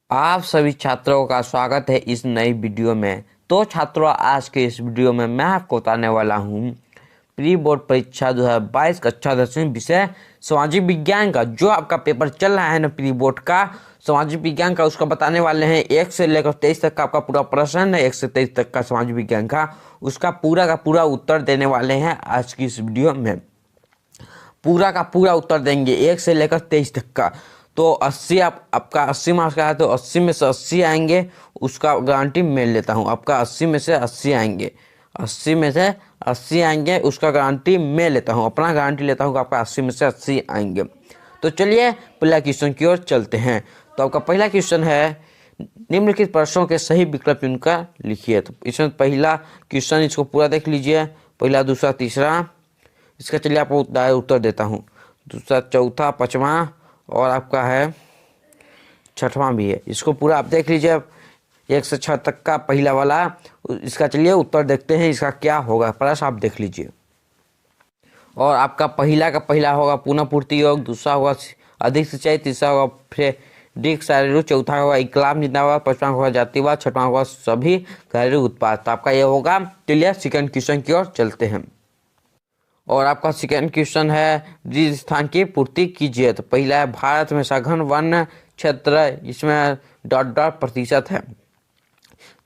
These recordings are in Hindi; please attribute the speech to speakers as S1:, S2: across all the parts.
S1: आप सभी छात्रों का स्वागत है इस नई वीडियो में। तो छात्रों, आज के इस वीडियो में मैं आपको बताने वाला हूँ प्री बोर्ड परीक्षा 2022 कक्षा 10वीं विषय सामाजिक विज्ञान का जो आपका पेपर चल रहा है ना, प्री बोर्ड का सामाजिक विज्ञान का, उसका बताने वाले हैं। 1 से लेकर 23 तक का आपका पूरा प्रश्न है, 1 से 23 तक का सामाजिक विज्ञान का पूरा उत्तर देने वाले हैं आज की इस वीडियो में। पूरा का पूरा उत्तर देंगे 1 से लेकर 23 तक का। तो 80 आपका 80 मार्क्स का है, तो 80 में से 80 आएंगे, उसका गारंटी मैं लेता हूँ। आपका 80 में से 80 आएंगे, 80 में से 80 आएंगे, उसका गारंटी मैं लेता हूँ, अपना गारंटी लेता हूँ कि आपका 80 में से 80 आएंगे। तो चलिए पहला क्वेश्चन की ओर चलते हैं। तो आपका पहला क्वेश्चन है, निम्नलिखित प्रश्नों के सही विकल्प चुनकर लिखिए। तो इसमें पहला क्वेश्चन, इसको पूरा देख लीजिए, पहला, दूसरा, तीसरा। इसका चलिए आपको उत्तर देता हूँ। दूसरा, चौथा, पाँचवा और आपका है छठवां भी है। इसको पूरा आप देख लीजिए, 1 से 6 तक का पहला वाला। इसका चलिए उत्तर देखते हैं, इसका क्या होगा। प्रश्न आप देख लीजिए। और आपका पहला का पहला होगा पुनः पूर्ति योग, दूसरा होगा अधिक सिंचाई, तीसरा होगा फ्रेडरिक शारीरिक, चौथा होगा इकलाम जिंदाबाद, पांचवा होगा जातिवाद, छठवां होगा सभी घरेलू उत्पाद। तो आपका ये होगा। चलिए सेकंड क्वेश्चन की ओर चलते हैं। और आपका सेकंड क्वेश्चन है, जिस स्थान की पूर्ति कीजिए। तो पहला है, भारत में सघन वन क्षेत्र, इसमें ... प्रतिशत है।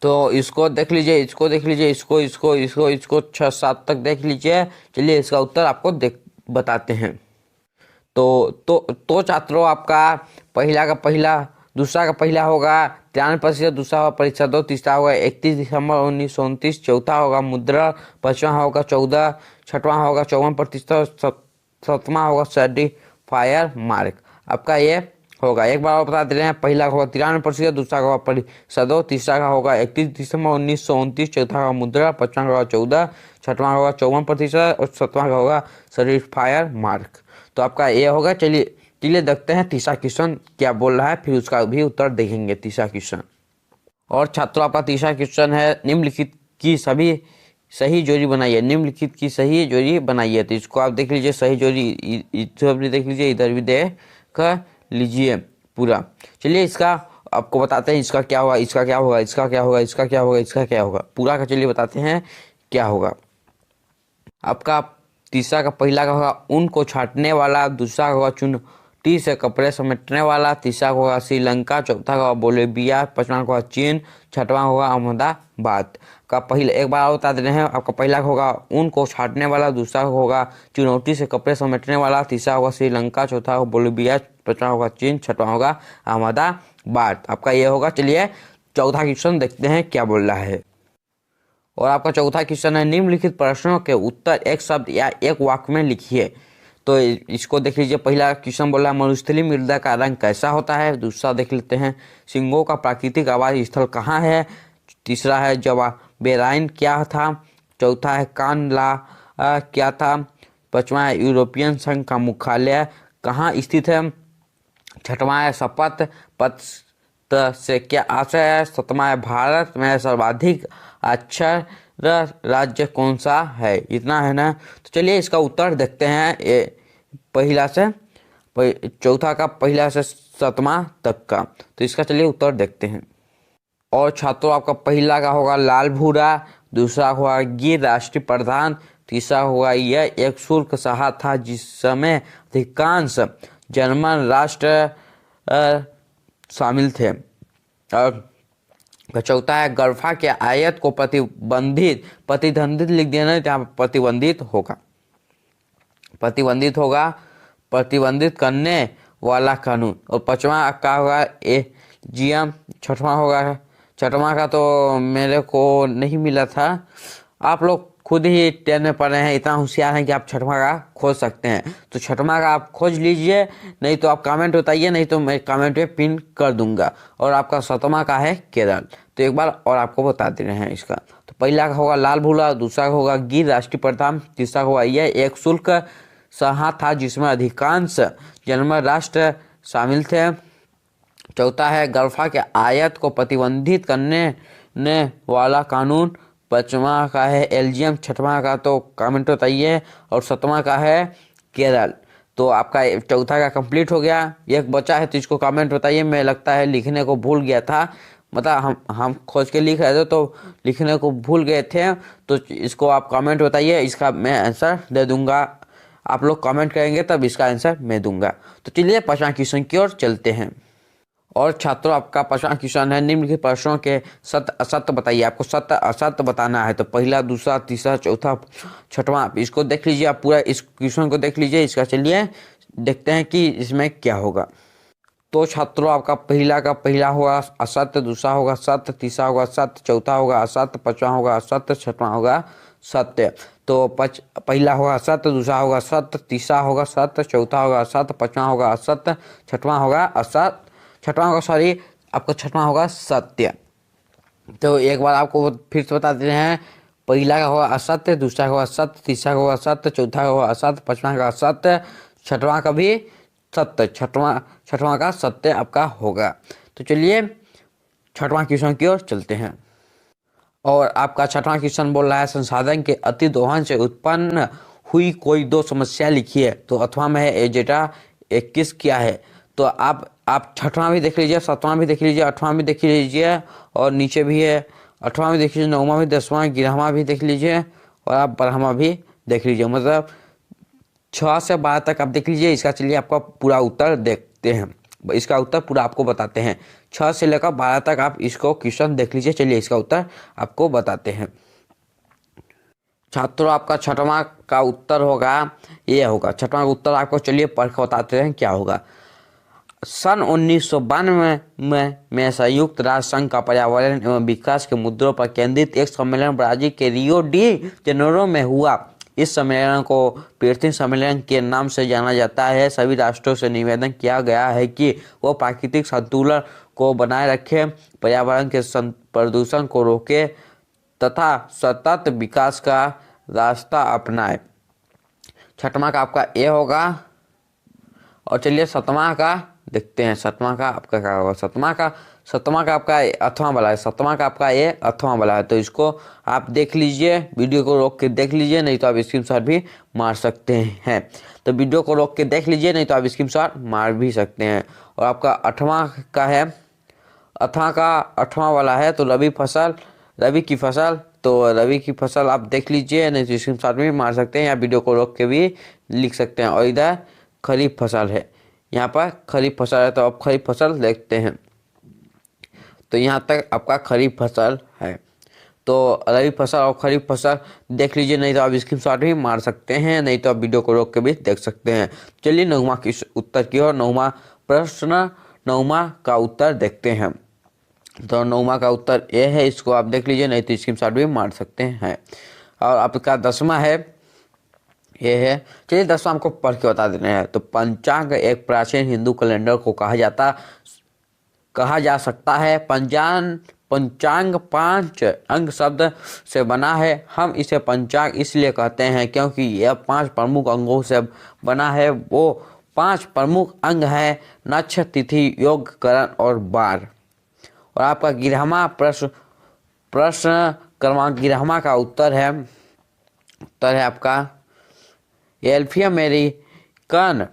S1: तो इसको देख लीजिए, इसको देख लीजिए, इसको 6-7 तक देख लीजिए। चलिए इसका उत्तर आपको बताते हैं। तो छात्रों, आपका पहला का पहला, दूसरा का पहला होगा 93%, दूसरा होगा परीक्षा 2, तीसरा होगा 31 दिसंबर 1929, चौथा होगा मुद्रा, पांचवा होगा 14, छठवां होगा 54%, सातवां होगा सर्टिफायर मार्क। आपका ये होगा, एक बार और बता दे रहे हैं। पहला होगा 93%, दूसरा का होगा परीक्षा 2, तीसरा का होगा 31 दिसंबर 1929, चौथा होगा मुद्रा, पांचवा का होगा 14, छठवां होगा 54% और सातवां का होगा सर्टिफायर मार्क। तो आपका ये होगा। चलिए देखते हैं तीसरा क्वेश्चन क्या बोल रहा है, फिर उसका भी उत्तर देखेंगे तीसरा क्वेश्चन। और छात्रों, आपका तीसरा क्वेश्चन है, निम्नलिखित की सभी सही जोड़ी बनाइए। निम्नलिखित की सही जोड़ी बनाइए। तो इसको आप देख लीजिए, सही जोड़ी इधर भी देख लीजिए, इधर भी देख लीजिए पूरा। चलिए इसका आपको बताते हैं, इसका क्या होगा, इसका क्या होगा, इसका क्या होगा, इसका क्या होगा, इसका क्या होगा, पूरा का चलिए बताते हैं क्या होगा। आपका तीसरा का पहला का होगा ऊन को छाटने वाला, दूसरा का होगा चुनटी से कपड़े समेटने वाला, तीसरा का होगा श्रीलंका, चौथा का होगा बोलिविया, पांचवा का होगा चीन, छठवां होगा अहमदाबाद। का पहले एक बार बता दे रहे हैं। आपका पहला होगा ऊन को छाटने वाला, दूसरा होगा चुनौती से कपड़े समेटने वाला, तीसरा होगा श्रीलंका, चौथा होगा बोलिविया, पांचवा होगा चीन, छठवां होगा अहमदाबाद। आपका ये होगा। चलिए चौथा क्वेश्चन देखते हैं क्या बोल रहा है। और आपका चौथा क्वेश्चन है, निम्नलिखित प्रश्नों के उत्तर एक शब्द या एक वाक्य में लिखिए। तो इसको देख लीजिए। पहला क्वेश्चन बोला है, मरुस्थलीय मृदा का रंग कैसा होता है। दूसरा देख लेते हैं, सिंहों का प्राकृतिक आवास स्थल कहाँ है। तीसरा है, जवाबेराइन क्या था। चौथा है, कानला क्या था। पांचवा है, यूरोपियन संघ का मुख्यालय कहाँ स्थित है। छठवां है, शपथ पत्र से क्या आशय है। सातवां है, भारत में सर्वाधिक अक्षर राज्य कौन सा है। इतना है ना। तो चलिए इसका उत्तर देखते हैं, पहला से चौथा का, पहला से सातवां तक का। तो इसका चलिए उत्तर देखते हैं। और छात्रों, आपका पहला का होगा लाल भूरा, दूसरा होगा गिर राष्ट्रीय प्रधान, तीसरा होगा यह एक शुल्क सहा था जिस समय अधिकांश जर्मन राष्ट्र शामिल थे। और चौथा है, गर्फा के आयत को प्रतिबंधित लिख देना, जहाँ प्रतिबंधित होगा प्रतिबंधित करने वाला कानून। और पांचवा का होगा एजीएम। छठवां का तो मेरे को नहीं मिला था, आप लोग खुद ही 10 में पढ़ रहे हैं, इतना होशियार है कि आप छठवां का खोज सकते हैं। तो छठवां का आप खोज लीजिए, नहीं तो आप कमेंट बताइए, नहीं तो मैं कमेंट में पिन कर दूंगा। और आपका सातवां का है केरल। तो एक बार और आपको बता दे रहे हैं इसका। तो पहला का होगा लाल भूला, दूसरा का होगा गिर राष्ट्रीय प्रधान, तीसरा होगा यह एक शुल्क सहा था जिसमें अधिकांश जर्मन राष्ट्र शामिल थे। चौथा है, गर्फा के आयत को प्रतिबंधित करने वाला कानून। पांचवा का है एल्जियम। छठवां का तो कमेंट बताइए। और सातवां का है केरल। तो आपका चौथा का कंप्लीट हो गया। एक बचा है तो इसको कमेंट बताइए। मैं लगता है लिखने को भूल गया था, मतलब हम खोज के लिख रहे थे तो लिखने को भूल गए थे। तो इसको आप कमेंट बताइए, इसका मैं आंसर दे दूंगा। आप लोग कमेंट करेंगे तब इसका आंसर मैं दूंगा। तो चलिए 5वां क्वेश्चन की ओर चलते हैं। और छात्रों आपका 5वां क्वेश्चन है, निम्नलिखित प्रश्नों के सत्य असत्य बताइए। आपको सत्य असत्य बताना है। तो पहला, दूसरा, तीसरा, चौथा, छठवां, इसको देख लीजिए। आप पूरा इस क्वेश्चन को देख लीजिए। इसका चलिए देखते हैं कि इसमें क्या होगा। तो छात्रों आपका पहला का पहला होगा असत्य, दूसरा होगा सत्य, तीसरा होगा सत्य, चौथा होगा असत्य, पांचवा होगा असत्य, छठवां होगा सत्य। तो पहला होगा सत्य, दूसरा होगा सत्य, तीसरा होगा सत्य, चौथा होगा असत्य, पांचवा होगा असत्य, छठवां होगा असत्य, छठवां होगा सॉरी आपका छठवां होगा सत्य। तो एक बार आपको फिर से बता देते हैं। पहला का होगा असत्य, दूसरा होगा सत्य, तीसरा होगा सत्य, चौथा होगा असत्य, पांचवा का सत्य, छठवां का भी सत्य, छठवां का सत्य आपका होगा। तो चलिए छठवां क्वेश्चन की ओर चलते हैं। और आपका छठवां क्वेश्चन बोल रहा है, संसाधन के अतिदोहन से उत्पन्न हुई कोई दो समस्या लिखिए। तो अथवा में है एजेटा 21 क्या है। तो आप छठवां भी देख लीजिए, सातवां भी देख लीजिए, आठवां भी देख लीजिए, और नीचे भी है आठवां भी देख लीजिए, नौवां भी, 10वां, 11वां भी देख लीजिए, और आप 12वां भी देख लीजिए। मतलब 6 से 12 तक आप देख लीजिए। इसका चलिए आपका पूरा उत्तर देखते हैं, इसका उत्तर पूरा आपको बताते हैं। 6 से लेकर 12 तक आप इसको क्वेश्चन देख लीजिए। चलिए इसका उत्तर आपको बताते हैं। छात्रों आपका छठवां का उत्तर होगा, ये होगा छठवां का उत्तर। आपको चलिए पढ़ के बताते हैं क्या होगा। सन 1992 में संयुक्त राष्ट्र संघ का पर्यावरण एवं विकास के मुद्दों पर केंद्रित एक सम्मेलन ब्राजील के रियो डी जेनेरो में हुआ। इस सम्मेलन को पृथ्वी सम्मेलन के नाम से जाना जाता है। सभी राष्ट्रों से निवेदन किया गया है कि वो प्राकृतिक संतुलन को बनाए रखें, पर्यावरण के प्रदूषण को रोके तथा सतत विकास का रास्ता अपनाए। छठवां का आपका ए होगा। और चलिए सतवां का देखते हैं। सतवां का आपका क्या होगा। सतवां का आपका अथवां वाला है। सतवां का आपका ये अथवां वाला है। तो इसको आप देख लीजिए, वीडियो को रोक के देख लीजिए, नहीं तो आप स्क्रीनशॉट भी मार सकते हैं। तो वीडियो को रोक के देख लीजिए, नहीं तो आप स्क्रीनशॉट मार भी सकते हैं। और आपका अठवां का है, अथवां का अठवां वाला है। तो रबी की फसल, तो रबी की फसल आप देख लीजिए, नहीं तो स्क्रीनशॉट भी मार सकते हैं, या वीडियो को रोक के भी लिख सकते हैं। और इधर खरीफ फसल है, यहाँ पर खरीफ फसल है। तो आप खरीफ फसल देखते हैं। तो यहाँ तक आपका खरीफ फसल है। तो रबी फसल और खरीफ फसल देख लीजिए, नहीं तो आप स्क्रीनशॉट भी मार सकते हैं, नहीं तो आप वीडियो को रोक के भी देख सकते हैं। चलिए 9वां की उत्तर की ओर, 9वां प्रश्न, 9वां का उत्तर देखते हैं। तो 9वां का उत्तर ये है, इसको आप देख लीजिए, नहीं तो स्क्रीनशॉट भी मार सकते हैं। और आपका 10वां है, ये है। चलिए 10वां हमको पढ़ के बता देना है। तो पंचांग एक प्राचीन हिंदू कैलेंडर को कहा जा सकता है। पंचांग 5 अंग शब्द से बना है। हम इसे पंचांग इसलिए कहते हैं क्योंकि यह 5 प्रमुख अंगों से बना है। वो 5 प्रमुख अंग है, नक्षत्र, तिथि, योग, करण और वार। और आपका 11वां प्रश्न क्रमांक 11वां का उत्तर है आपका एल्फी अमेरिकन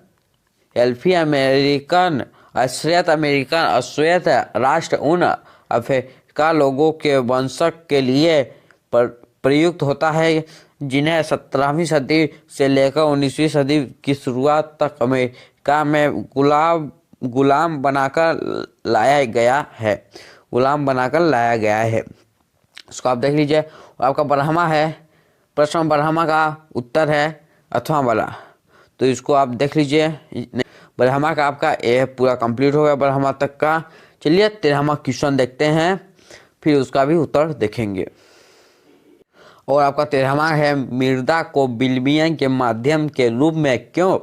S1: अश्वेत राष्ट्र उन अफ्रीका लोगों के वंशज के लिए प्रयुक्त होता है जिन्हें 17वीं सदी से लेकर 19वीं सदी की शुरुआत तक अमेरिका में गुलाम बनाकर लाया गया है। उसको आप देख लीजिए। आपका 12वां है प्रश्न, 12वां का उत्तर है अथवा वाला। तो इसको आप देख लीजिए। 12वां का आपका ये पूरा कंप्लीट हो गया 12वां तक का। चलिए 13वां क्वेश्चन देखते हैं, फिर उसका भी उत्तर देखेंगे। और आपका 13वां है, मृदा को विनिमय के माध्यम के रूप में क्यों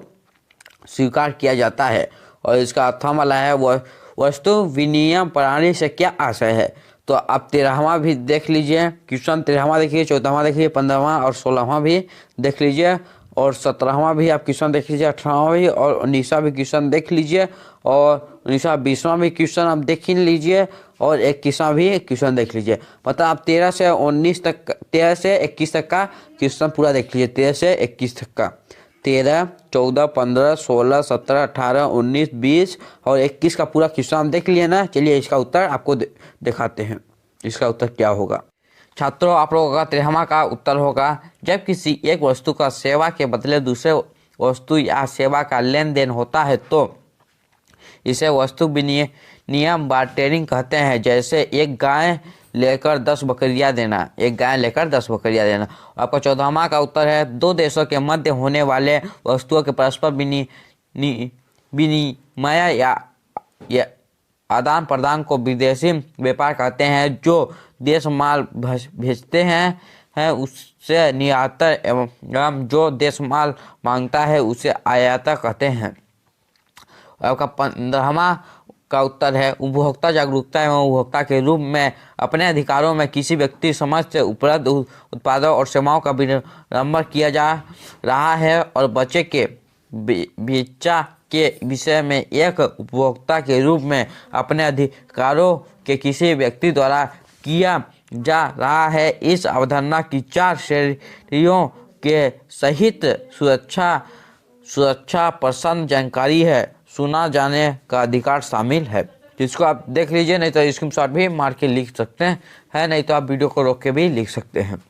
S1: स्वीकार किया जाता है। और इसका अथवा वाला है, वह वस्तु विनिमय प्रणाली से क्या आशय है। तो आप 13वां भी देख लीजिए, क्वेश्चन 13वां देखिए, 14वां देखिए, 15वां और 16वां भी देख लीजिए, और 17वां भी आप क्वेश्चन देख लीजिए, 18वां भी और 19वां भी क्वेश्चन देख लीजिए, और 19वां 20वां भी क्वेश्चन आप देख लीजिए, और 21वां भी क्वेश्चन देख लीजिए। मतलब आप 13 से 21 तक का क्वेश्चन पूरा देख लीजिए। 13 से 21 तक का 13, 14, 15, 16, 17, 18, 19, 20 और 21 का पूरा क्वेश्चन आप देख लिए ना। चलिए इसका उत्तर आपको दिखाते हैं, इसका उत्तर क्या होगा। छात्रों, आप लोगों का 13वां का उत्तर होगा, जब किसी एक वस्तु का सेवा के बदले दूसरे वस्तु या सेवा का लेन देन होता है तो इसे वस्तु विनिमय बार्टेरिंग कहते हैं। जैसे एक गाय लेकर 10 बकरियां देना, एक गाय लेकर 10 बकरियां देना। आपका 14वां का उत्तर है, दो देशों के मध्य होने वाले वस्तुओं के परस्पर विनिमय या आदान प्रदान को विदेशी व्यापार कहते हैं। जो देश माल भेजते हैं उससे निर्यातक एवं जो देश माल मांगता है उसे आयातक कहते हैं। आपका 15वां का उत्तर है, उपभोक्ता जागरूकता एवं उपभोक्ता के रूप में अपने अधिकारों में किसी व्यक्ति समाज से उपलब्ध उत्पादों और सेवाओं का विडंबन किया जा रहा है और बच्चे के बेचा के विषय में एक उपभोक्ता के रूप में अपने अधिकारों के किसी व्यक्ति द्वारा किया जा रहा है। इस अवधारणा की 4 श्रेणियों के सहित सुरक्षा पसंद जानकारी है, सुना जाने का अधिकार शामिल है। जिसको आप देख लीजिए, नहीं तो स्क्रीनशॉट भी मार के लिख सकते हैं, नहीं तो आप वीडियो को रोक के भी लिख सकते हैं।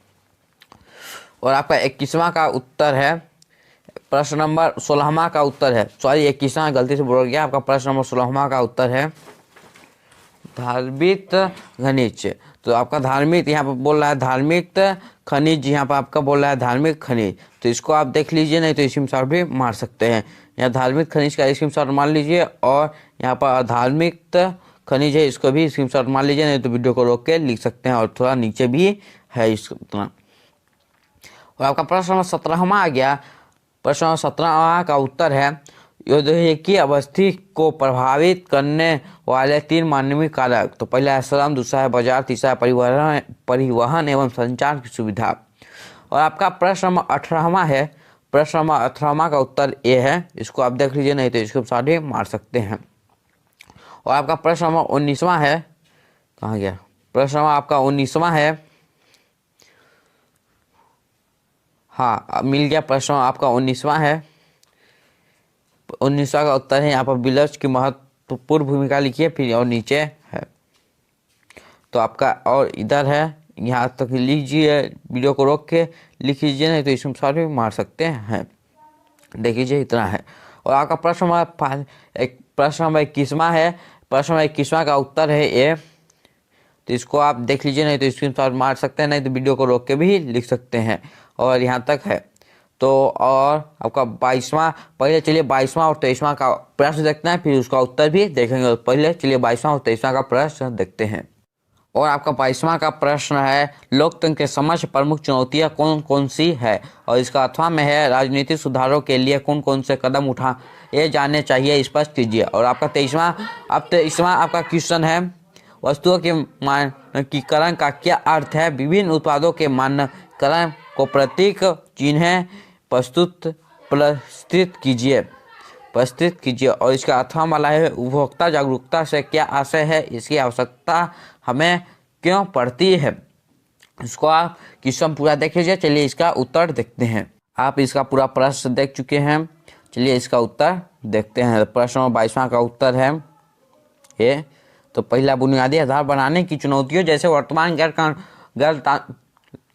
S1: और आपका 21वां का उत्तर है, प्रश्न नंबर 16वां का उत्तर है, सॉरी 21वां गलती से बोल गया, आपका प्रश्न नंबर 16वां का उत्तर है धार्मिक खनिज। तो आपका धार्मिक यहाँ पर बोल रहा है धार्मिक खनिज, यहाँ पर आपका बोल रहा है धार्मिक खनिज। तो इसको आप देख लीजिए, नहीं तो स्क्रीनशॉट भी मार सकते हैं। यहाँ धार्मिक खनिज का स्क्रीनशॉट मार लीजिए और यहाँ पर धार्मिक खनिज है, इसको भी स्क्रीनशॉट मार लीजिए, नहीं तो वीडियो को रोक के लिख सकते हैं और थोड़ा नीचे भी है इसको उतना। और आपका प्रश्न नंबर 17वां आ गया। प्रश्न नंबर 17वां का उत्तर है, युद्ध की अवस्थी को प्रभावित करने वाले 3 मानवीय कारक। तो पहला है श्रम, दूसरा है बाजार, तीसरा है परिवहन एवं संचार की सुविधा। और आपका प्रश्न नंबर 18वां है, प्रश्न नंबर 18वां का उत्तर ए है, इसको आप देख लीजिए, नहीं तो इसको साथ मार सकते हैं। और आपका प्रश्न नंबर 19वां है, कहाँ गया प्रश्न नंबर आपका 19वां है, हाँ मिल गया, प्रश्न आपका 19वां है। 19वां का उत्तर है, यहाँ पर विलर्ज की महत्वपूर्ण भूमिका लिखिए, फिर और नीचे है तो आपका और इधर है, यहाँ तक लीजिए, वीडियो को रोक के लिख लीजिए, नहीं तो इसमें सारे मार सकते हैं। देख लीजिए इतना है। और आपका प्रश्न नंबर 21वां है, प्रश्न नंबर 21वां का उत्तर है ए। तो इसको आप देख लीजिए, नहीं तो स्क्रीनशॉट मार सकते हैं, नहीं तो वीडियो को रोक के भी लिख सकते हैं। और यहाँ तक है तो और आपका 22वां, पहले चलिए 22वां और 23वां का प्रश्न देखते हैं, फिर उसका उत्तर भी देखेंगे। पहले चलिए 22वां और 23वां का प्रश्न देखते हैं। और आपका 22वां का प्रश्न है, लोकतंत्र के समक्ष प्रमुख चुनौतियां कौन कौन सी है। और इसका 8वां में है, राजनीतिक सुधारों के लिए कौन कौन से कदम उठाए जाने चाहिए, स्पष्ट कीजिए। और आपका 23वां आपका क्वेश्चन है, वस्तुओं के मानकीकरण का क्या अर्थ है, विभिन्न उत्पादों के मानकीकरण को प्रतीक चिन्ह प्रस्तुत कीजिए। और इसका 8वां वाला है, उपभोक्ता जागरूकता से क्या आशय है, इसकी आवश्यकता हमें क्यों पड़ती है। इसको आप क्वेश्चन पूरा देख लीजिए। चलिए इसका उत्तर देखते हैं। आप इसका पूरा प्रश्न देख चुके हैं, चलिए इसका उत्तर देखते हैं। प्रश्न 22वां का उत्तर है ये। तो पहला, बुनियादी आधार बनाने की चुनौतियों जैसे वर्तमान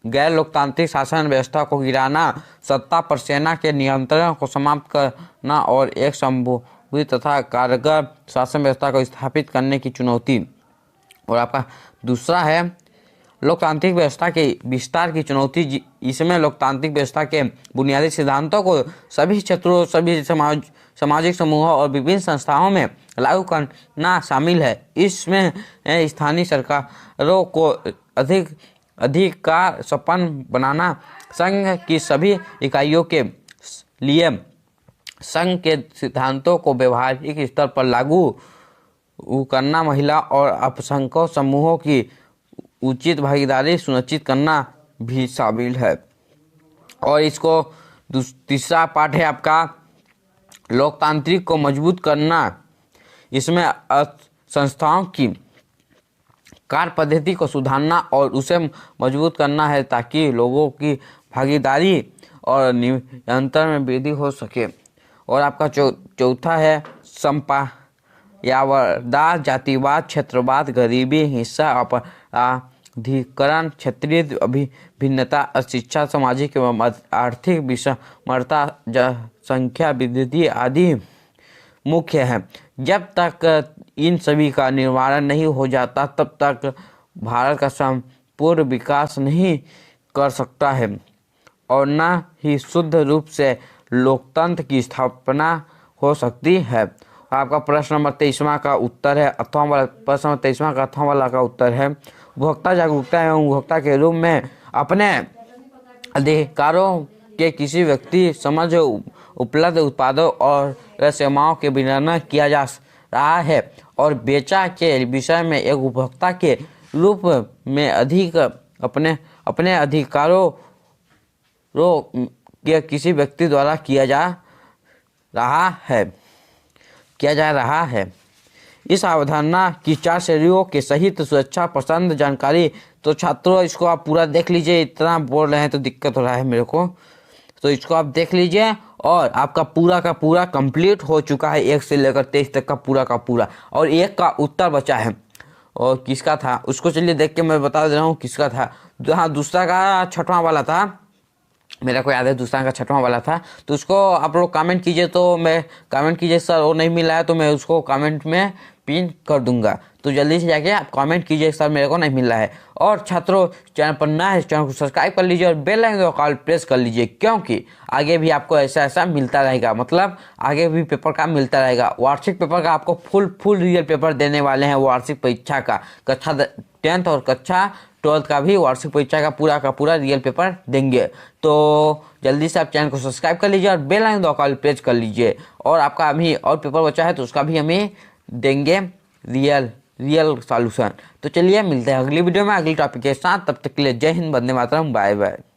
S1: गैर लोकतांत्रिक शासन व्यवस्था को गिराना, सत्ता पर सेना के नियंत्रण को समाप्त करना और एक संभवित तथा कारगर शासन व्यवस्था को स्थापित करने की चुनौती। और आपका दूसरा है, लोकतांत्रिक व्यवस्था के विस्तार की चुनौती। इसमें लोकतांत्रिक व्यवस्था के बुनियादी सिद्धांतों को सभी क्षेत्रों, सभी सामाजिक समूहों और विभिन्न संस्थाओं में लागू करना शामिल है। इसमें स्थानीय सरकारों को अधिकार संपन्न बनाना, संघ की सभी इकाइयों के लिए संघ के सिद्धांतों को व्यवहारिक स्तर पर लागू करना, महिला और अल्पसंख्यक समूहों की उचित भागीदारी सुनिश्चित करना भी शामिल है। और इसको तीसरा पार्ट है आपका, लोकतांत्रिक को मजबूत करना। इसमें संस्थाओं की कार्य पद्धति को सुधारना और उसे मजबूत करना है ताकि लोगों की भागीदारी और नियंत्रण में वृद्धि हो सके। और आपका चौथा है संपायावाद, जातिवाद, क्षेत्रवाद, गरीबी, हिंसा, अपराधीकरण, क्षेत्रीय भिन्नता, अशिक्षा, सामाजिक एवं आर्थिक विषमता, जनसंख्या वृद्धि आदि मुख्य है। जब तक इन सभी का निवारण नहीं हो जाता तब तक भारत का संपूर्ण विकास नहीं कर सकता है और न ही शुद्ध रूप से लोकतंत्र की स्थापना हो सकती है। आपका प्रश्न नंबर 23वां का उत्तर है अथवा वाला, प्रश्न नंबर 23वां का अथवा वाला का उत्तर है उपभोक्ता जागरूकता एवं उपभोक्ता के रूप में अपने अधिकारों के किसी व्यक्ति समझ उपलब्ध उत्पादों और सेवाओं के विनिर्णय किया जा रहा है और बेचा के विषय में एक उपभोक्ता के रूप में अधिक अपने अधिकारों के किसी व्यक्ति द्वारा किया जा रहा है। इस अवधारणा की 4 श्रेणियों के सहित सुरक्षा, पसंद, जानकारी। तो छात्रों इसको आप पूरा देख लीजिए, इतना बोल रहे हैं तो दिक्कत हो रहा है मेरे को, तो इसको आप देख लीजिए और आपका पूरा का पूरा कंप्लीट हो चुका है 1 से लेकर 23 तक का पूरा और एक का उत्तर बचा है और किसका था उसको चलिए देख के मैं बता दे रहा हूँ किसका था। हाँ, दूसरा का 6वां वाला था, मेरा को याद है दूसरा का 6वां वाला था। तो उसको आप लोग कमेंट कीजिए, तो मैं कमेंट कीजिए सर वो नहीं मिला है तो मैं उसको कमेंट में पिन कर दूंगा, तो जल्दी से जाके आप कमेंट कीजिए सर मेरे को नहीं मिला है। और छात्रों चैनल पर नया है चैनल को सब्सक्राइब कर लीजिए और बेल आइकन कॉल प्रेस कर लीजिए, क्योंकि आगे भी आपको ऐसा मिलता रहेगा, मतलब आगे भी पेपर का मिलता रहेगा। वार्षिक पेपर का आपको फुल रियल पेपर देने वाले हैं वार्षिक परीक्षा का, कक्षा 10th और कक्षा 12th का भी वार्षिक परीक्षा का पूरा रियल पेपर देंगे। तो जल्दी से आप चैनल को सब्सक्राइब कर लीजिए और बेल आइकन कॉल प्रेस कर लीजिए। और आपका अभी और पेपर बचा है तो उसका भी हमें देंगे रियल सॉल्यूशन। तो चलिए मिलते हैं अगली वीडियो में अगली टॉपिक के साथ, तब तक के लिए जय हिंद, वंदे मातरम, बाय बाय।